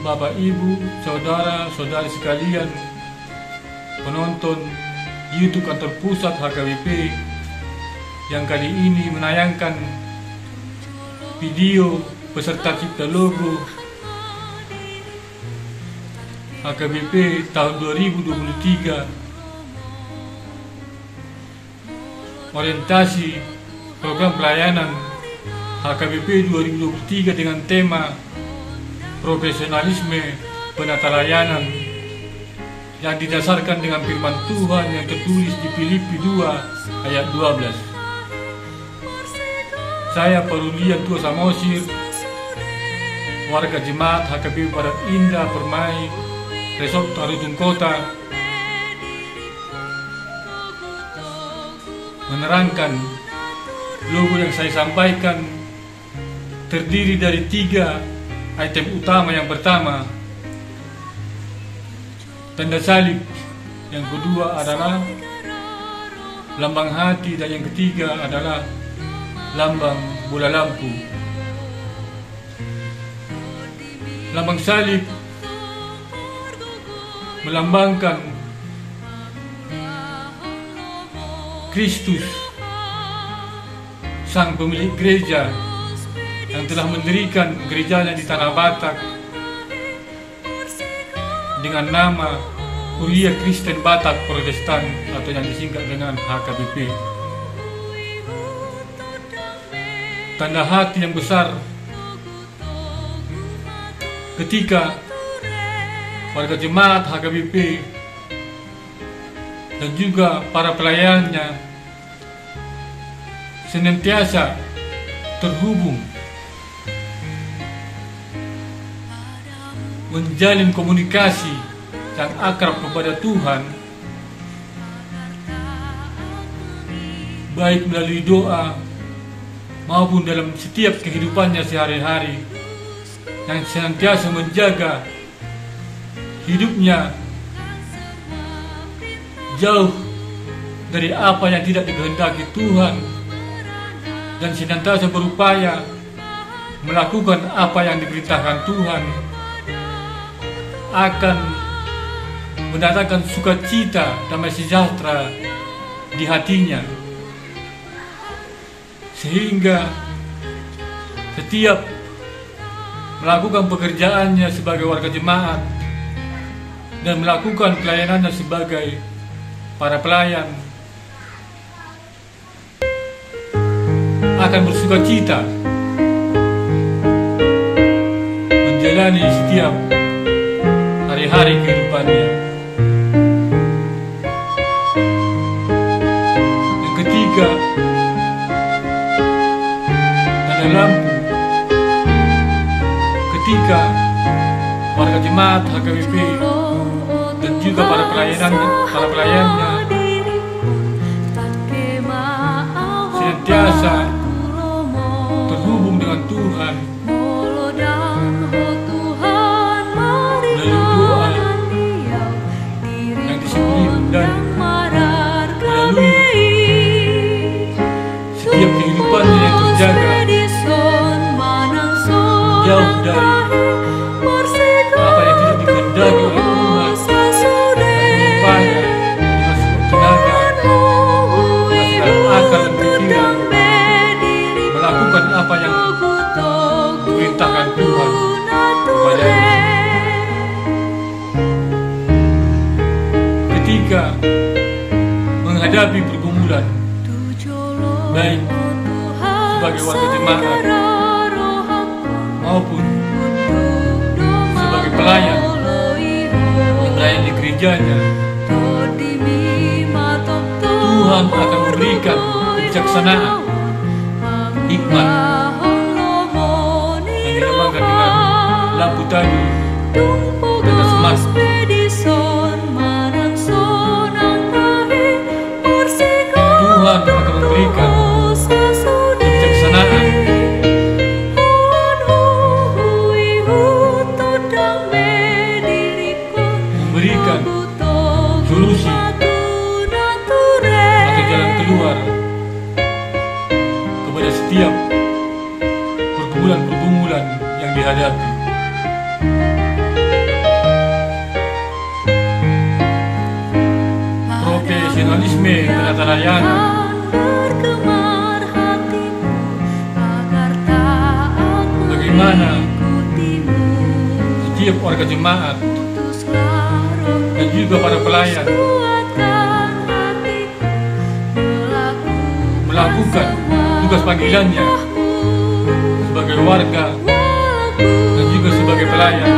Bapak, Ibu, saudara-saudari sekalian, penonton YouTube kantor pusat HKBP yang kali ini menayangkan video beserta cipta logo HKBP tahun 2023, orientasi program pelayanan HKBP 2023 dengan tema profesionalisme penata layanan yang didasarkan dengan firman Tuhan yang tertulis di Filipi 2 ayat 12. Saya Parulian Tua Samosir, warga jemaat HKBP Barat Indah Permai, Resort Tarutung Kota, menerangkan logo yang saya sampaikan terdiri dari 3 item utama. Yang pertama, tanda salib, yang kedua adalah lambang hati, dan yang ketiga adalah lambang bola lampu. Lambang salib melambangkan Kristus, sang pemilik gereja yang telah mendirikan gerejanya di Tanah Batak dengan nama Kuliah Kristen Batak Protestan atau yang disingkat dengan HKBP. Tanda hati yang besar ketika warga jemaat HKBP dan juga para pelayannya senantiasa terhubung, menjalin komunikasi yang akrab kepada Tuhan, baik melalui doa maupun dalam setiap kehidupannya sehari-hari, yang senantiasa menjaga hidupnya jauh dari apa yang tidak dikehendaki Tuhan, dan senantiasa berupaya melakukan apa yang diperintahkan Tuhan, akan mendatangkan sukacita, damai sejahtera di hatinya, sehingga setiap melakukan pekerjaannya sebagai warga jemaat dan melakukan pelayanannya sebagai para pelayan akan bersukacita menjalani setiap hari-hari kehidupannya. Yang ketiga, tanda lampu. Ketika warga jemaat HKBP dan juga para pelayannya senantiasa terhubung dengan Tuhan melalui doa yang disiplin dan melalui setiap kehidupannya yang terjaga jauh dari apa yang tidak dikehendaki oleh Tuhan, berupaya dengan sekuat tenaga, dengan akal dan pikiran melakukan apa yang diperintahkan Tuhan kepadanya. Ketika menghadapi pergumulan, baik sebagai warga jemaat maupun sebagai pelayan yang melayani di gerejanya, Tuhan akan memberikan kebijaksanaan, hikmat yang dilambangkan dengan lampu tadi dan semas. Tuhan akan memberikan kebijaksanaan, memberikan solusi atau jalan keluar kepada setiap pergumulan-pergumulan yang dihadapi. pelayanan, bagaimana setiap warga jemaat dan juga para pelayan melakukan tugas panggilannya sebagai warga dan juga sebagai pelayan,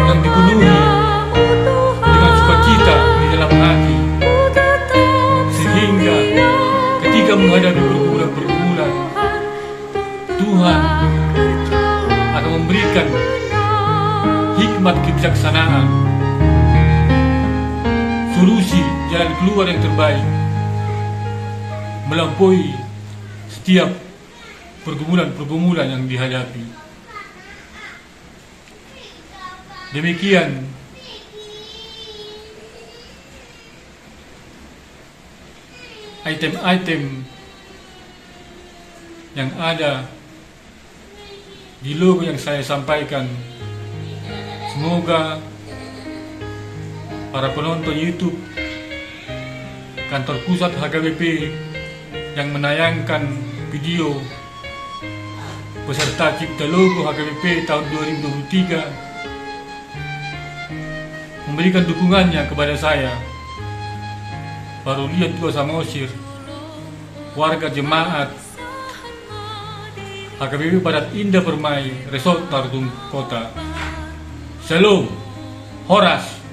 yang dipenuhi dengan sukacita di dalam hati, sehingga ketika menghadapi pergumulan, Tuhan akan memberikan hikmat kebijaksanaan, solusi jalan keluar yang terbaik melampaui setiap pergumulan yang dihadapi. Demikian item-item yang ada di logo yang saya sampaikan. Semoga para penonton YouTube kantor pusat HKBP yang menayangkan video peserta cipta logo HKBP tahun 2023 memberikan dukungannya kepada saya, Parulian Tua Samosir, warga jemaat HKBP Barat Indah Permai, Resort Tartung Kota. Shalom, Horas.